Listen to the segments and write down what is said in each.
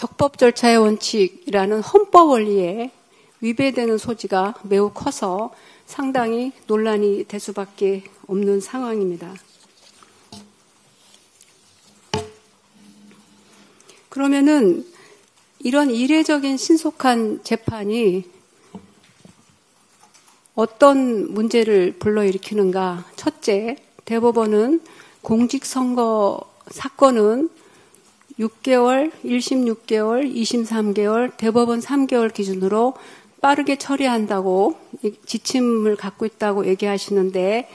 적법 절차의 원칙이라는 헌법 원리에 위배되는 소지가 매우 커서 상당히 논란이 될 수밖에 없는 상황입니다. 그러면은 이런 이례적인 신속한 재판이 어떤 문제를 불러일으키는가? 첫째, 대법원은 공직선거 사건은 6개월, 1심 6개월, 2심 3개월, 대법원 3개월 기준으로 빠르게 처리한다고 지침을 갖고 있다고 얘기하시는데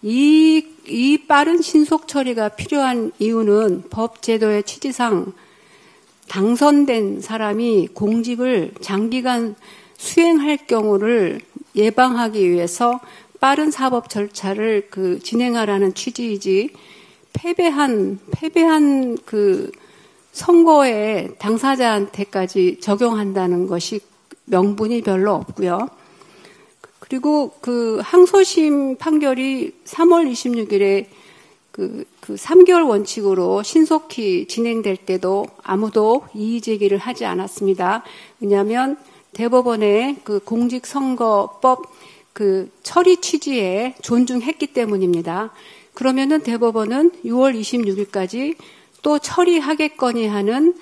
이 빠른 신속 처리가 필요한 이유는 법 제도의 취지상 당선된 사람이 공직을 장기간 수행할 경우를 예방하기 위해서 빠른 사법 절차를 진행하라는 취지이지 패배한 그 선거의 당사자한테까지 적용한다는 것이 명분이 별로 없고요. 그리고 항소심 판결이 3월 26일에 그 3개월 원칙으로 신속히 진행될 때도 아무도 이의 제기를 하지 않았습니다. 왜냐하면 대법원의 공직선거법 처리 취지에 존중했기 때문입니다. 그러면은 대법원은 6월 26일까지 또 처리하겠거니 하는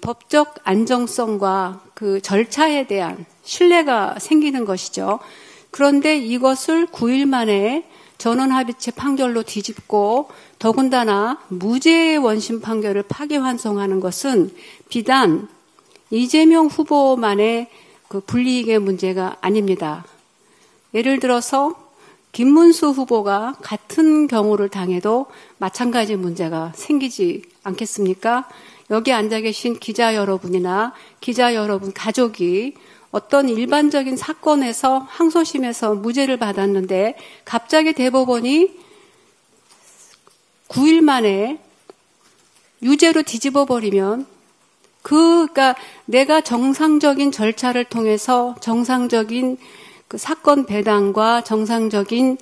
법적 안정성과 절차에 대한 신뢰가 생기는 것이죠. 그런데 이것을 9일 만에 전원합의체 판결로 뒤집고 더군다나 무죄의 원심 판결을 파기환송하는 것은 비단 이재명 후보만의 불이익의 문제가 아닙니다. 예를 들어서 김문수 후보가 같은 경우를 당해도 마찬가지 문제가 생기지 않겠습니까? 여기 앉아 계신 기자 여러분이나 기자 여러분 가족이 어떤 일반적인 사건에서 항소심에서 무죄를 받았는데 갑자기 대법원이 9일 만에 유죄로 뒤집어 버리면 그러니까 내가 정상적인 절차를 통해서 정상적인 사건 배당과 정상적인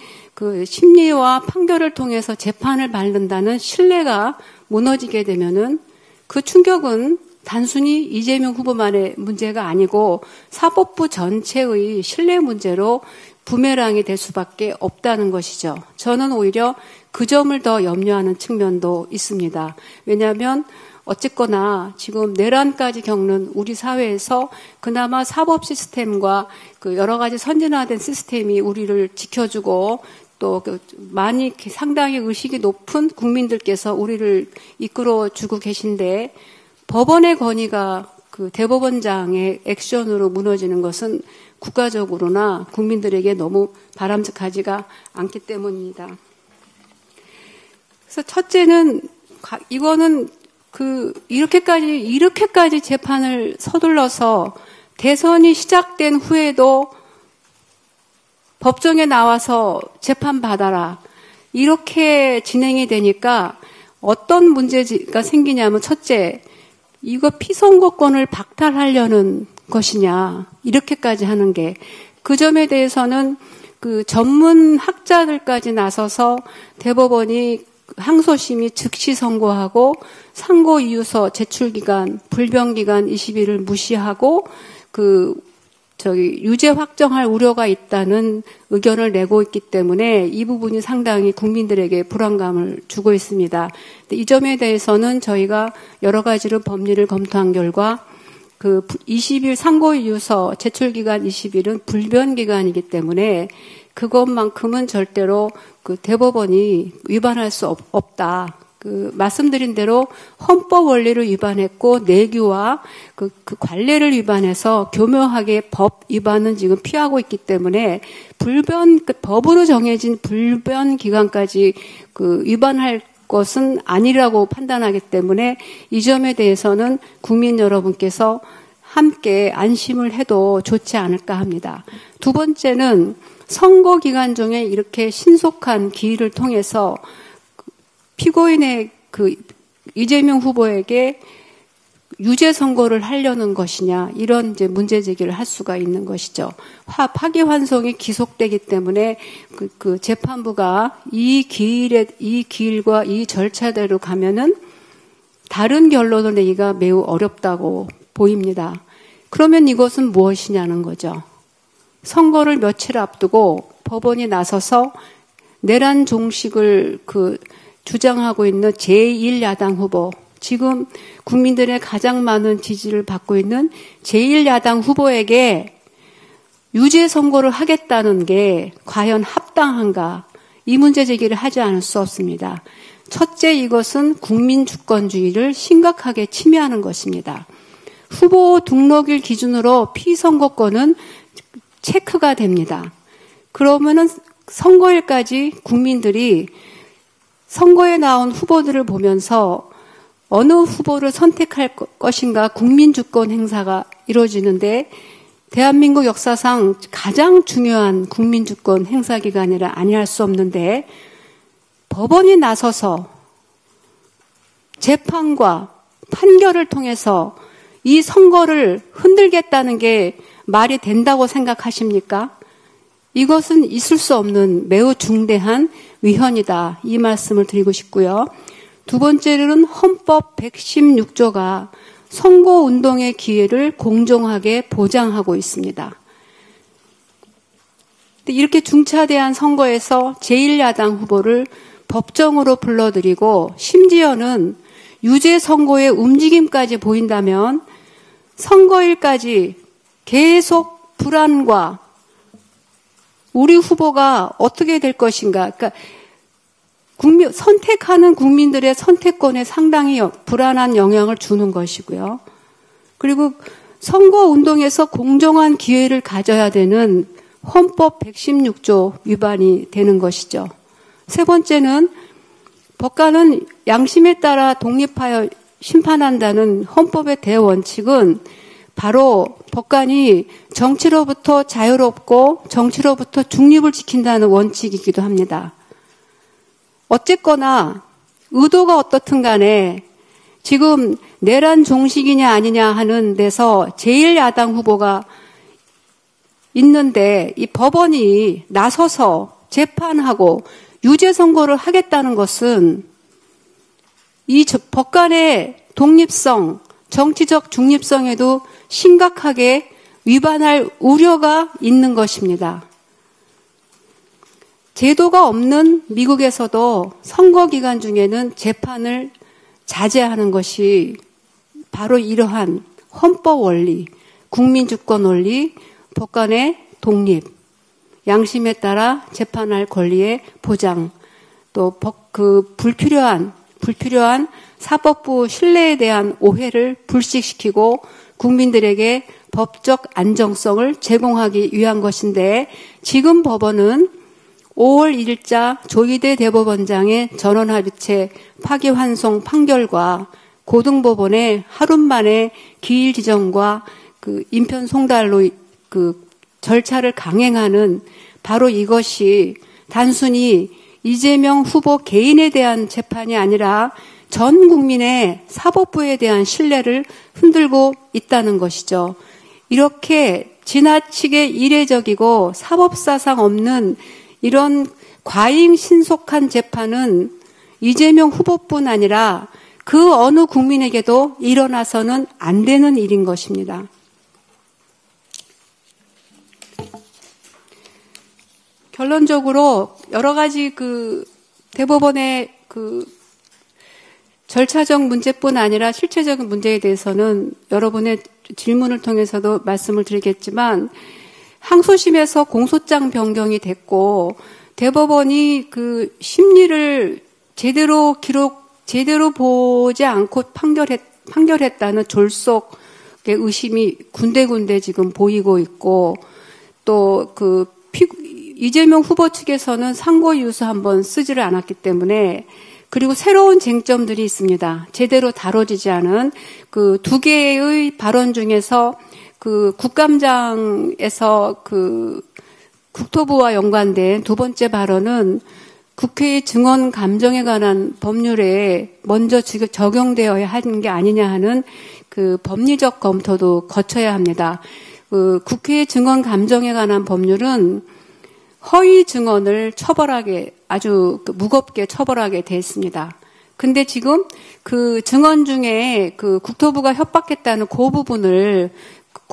심리와 판결을 통해서 재판을 받는다는 신뢰가 무너지게 되면은 그 충격은 단순히 이재명 후보만의 문제가 아니고 사법부 전체의 신뢰 문제로 부메랑이 될 수밖에 없다는 것이죠. 저는 오히려 그 점을 더 염려하는 측면도 있습니다. 왜냐하면 어쨌거나 지금 내란까지 겪는 우리 사회에서 그나마 사법 시스템과 여러 가지 선진화된 시스템이 우리를 지켜주고 또 많이 상당히 의식이 높은 국민들께서 우리를 이끌어주고 계신데 법원의 권위가 대법원장의 액션으로 무너지는 것은 국가적으로나 국민들에게 너무 바람직하지가 않기 때문입니다. 그래서 첫째는 이거는 이렇게까지 재판을 서둘러서 대선이 시작된 후에도 법정에 나와서 재판받아라. 이렇게 진행이 되니까 어떤 문제가 생기냐면 첫째, 이거 피선거권을 박탈하려는 것이냐. 이렇게까지 하는 게. 그 점에 대해서는 전문 학자들까지 나서서 대법원이 항소심이 즉시 선고하고 상고 이유서 제출 기간, 불변 기간 20일을 무시하고 유죄 확정할 우려가 있다는 의견을 내고 있기 때문에 이 부분이 상당히 국민들에게 불안감을 주고 있습니다. 이 점에 대해서는 저희가 여러 가지로 법리를 검토한 결과 20일 상고 이유서 제출 기간 20일은 불변 기간이기 때문에 그것만큼은 절대로 대법원이 위반할 수 없다. 말씀드린 대로 헌법 원리를 위반했고 내규와 그 관례를 위반해서 교묘하게 법 위반은 지금 피하고 있기 때문에 법으로 정해진 불변 기간까지 위반할 것은 아니라고 판단하기 때문에 이 점에 대해서는 국민 여러분께서 함께 안심을 해도 좋지 않을까 합니다. 두 번째는 선거 기간 중에 이렇게 신속한 기일을 통해서 피고인의 이재명 후보에게 유죄 선고를 하려는 것이냐 이런 이제 문제 제기를 할 수가 있는 것이죠. 파기환송이 기속되기 때문에 재판부가 이 기일과 이 절차대로 가면은 다른 결론을 내기가 매우 어렵다고 보입니다. 그러면 이것은 무엇이냐는 거죠. 선거를 며칠 앞두고 법원이 나서서 내란 종식을 주장하고 있는 제1야당 후보, 지금 국민들의 가장 많은 지지를 받고 있는 제1야당 후보에게 유죄 선고를 하겠다는 게 과연 합당한가? 이 문제 제기를 하지 않을 수 없습니다. 첫째, 이것은 국민 주권주의를 심각하게 침해하는 것입니다. 후보 등록일 기준으로 피선거권은 체크가 됩니다. 그러면은 선거일까지 국민들이 선거에 나온 후보들을 보면서 어느 후보를 선택할 것인가 국민주권 행사가 이루어지는데 대한민국 역사상 가장 중요한 국민주권 행사 기간이라 아니할 수 없는데 법원이 나서서 재판과 판결을 통해서 이 선거를 흔들겠다는 게 말이 된다고 생각하십니까? 이것은 있을 수 없는 매우 중대한 위헌이다. 이 말씀을 드리고 싶고요. 두 번째로는 헌법 116조가 선거운동의 기회를 공정하게 보장하고 있습니다. 이렇게 중차대한 선거에서 제1야당 후보를 법정으로 불러들이고 심지어는 유죄 선고의 움직임까지 보인다면 선거일까지 계속 불안과 우리 후보가 어떻게 될 것인가. 그러니까 선택하는 국민들의 선택권에 상당히 불안한 영향을 주는 것이고요. 그리고 선거운동에서 공정한 기회를 가져야 되는 헌법 116조 위반이 되는 것이죠. 세 번째는 법관은 양심에 따라 독립하여 심판한다는 헌법의 대원칙은 바로 법관이 정치로부터 자유롭고 정치로부터 중립을 지킨다는 원칙이기도 합니다. 어쨌거나 의도가 어떻든 간에 지금 내란 종식이냐 아니냐 하는 데서 제1야당 후보가 있는데 이 법원이 나서서 재판하고 유죄 선고를 하겠다는 것은 이 법관의 독립성, 정치적 중립성에도 심각하게 위반할 우려가 있는 것입니다. 제도가 없는 미국에서도 선거 기간 중에는 재판을 자제하는 것이 바로 이러한 헌법 원리, 국민주권 원리, 법관의 독립, 양심에 따라 재판할 권리의 보장, 또 불필요한 사법부 신뢰에 대한 오해를 불식시키고 국민들에게 법적 안정성을 제공하기 위한 것인데 지금 법원은 5월 1일자 조희대 대법원장의 전원합의체 파기환송 판결과 고등법원의 하루 만에 기일 지정과 인편 송달로 절차를 강행하는 바로 이것이 단순히 이재명 후보 개인에 대한 재판이 아니라 전 국민의 사법부에 대한 신뢰를 흔들고 있다는 것이죠. 이렇게 지나치게 이례적이고 사법사상 없는 이런 과잉 신속한 재판은 이재명 후보뿐 아니라 그 어느 국민에게도 일어나서는 안 되는 일인 것입니다. 결론적으로 여러 가지 대법원의 절차적 문제뿐 아니라 실체적인 문제에 대해서는 여러분의 질문을 통해서도 말씀을 드리겠지만 항소심에서 공소장 변경이 됐고 대법원이 심리를 제대로 보지 않고 판결했다는 졸속의 의심이 군데군데 지금 보이고 있고 또 이재명 후보 측에서는 상고이유서 한번 쓰지를 않았기 때문에 그리고 새로운 쟁점들이 있습니다. 제대로 다뤄지지 않은 두 개의 발언 중에서 국감장에서 국토부와 연관된 두 번째 발언은 국회의 증언 감정에 관한 법률에 먼저 적용되어야 하는 게 아니냐 하는 법리적 검토도 거쳐야 합니다. 국회의 증언 감정에 관한 법률은 허위 증언을 아주 무겁게 처벌하게 돼 있습니다. 근데 지금 그 증언 중에 그 국토부가 협박했다는 그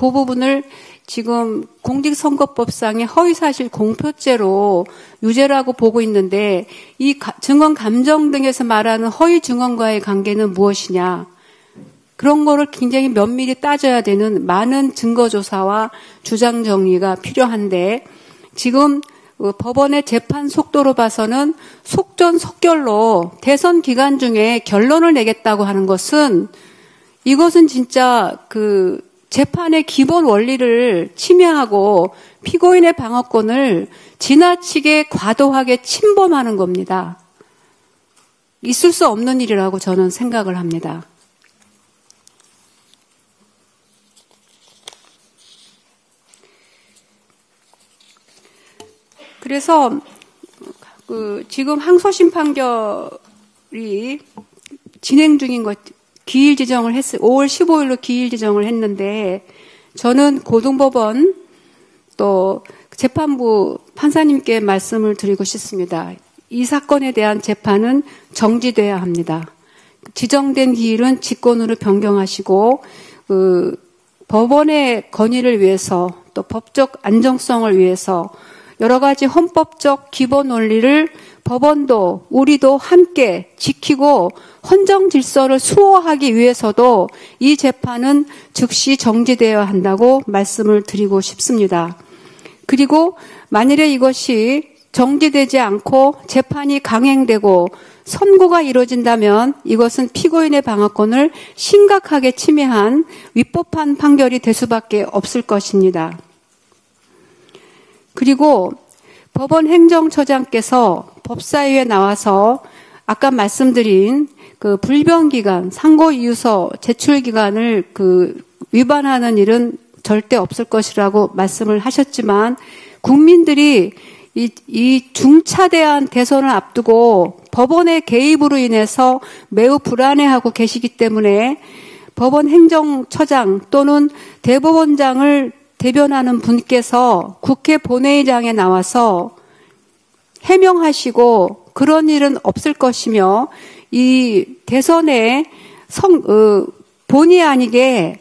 부분을 지금 공직선거법상의 허위사실 공표죄로 유죄라고 보고 있는데 이 증언 감정 등에서 말하는 허위 증언과의 관계는 무엇이냐. 그런 거를 굉장히 면밀히 따져야 되는 많은 증거조사와 주장 정리가 필요한데 지금 법원의 재판 속도로 봐서는 속전속결로 대선 기간 중에 결론을 내겠다고 하는 것은 이것은 진짜 그 재판의 기본 원리를 침해하고 피고인의 방어권을 지나치게 과도하게 침범하는 겁니다. 있을 수 없는 일이라고 저는 생각을 합니다. 그래서 지금 항소심 판결이 진행 중인 것, 기일 지정을 5월 15일로 기일 지정을 했는데 저는 고등법원 또 재판부 판사님께 말씀을 드리고 싶습니다. 이 사건에 대한 재판은 정지돼야 합니다. 지정된 기일은 직권으로 변경하시고 법원의 권위를 위해서 또 법적 안정성을 위해서 여러 가지 헌법적 기본 원리를 법원도 우리도 함께 지키고 헌정 질서를 수호하기 위해서도 이 재판은 즉시 정지되어야 한다고 말씀을 드리고 싶습니다. 그리고 만일에 이것이 정지되지 않고 재판이 강행되고 선고가 이루어진다면 이것은 피고인의 방어권을 심각하게 침해한 위법한 판결이 될 수밖에 없을 것입니다. 그리고 법원 행정처장께서 법사위에 나와서 아까 말씀드린 그 불변기간, 상고이유서 제출기간을 위반하는 일은 절대 없을 것이라고 말씀을 하셨지만 국민들이 이 중차대한 대선을 앞두고 법원의 개입으로 인해서 매우 불안해하고 계시기 때문에 법원 행정처장 또는 대법원장을 대변하는 분께서 국회 본회의장에 나와서 해명하시고 그런 일은 없을 것이며 이 대선에 본의 아니게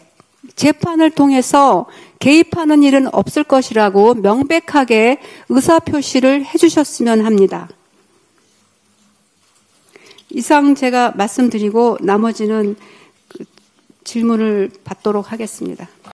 재판을 통해서 개입하는 일은 없을 것이라고 명백하게 의사표시를 해주셨으면 합니다. 이상 제가 말씀드리고 나머지는 질문을 받도록 하겠습니다.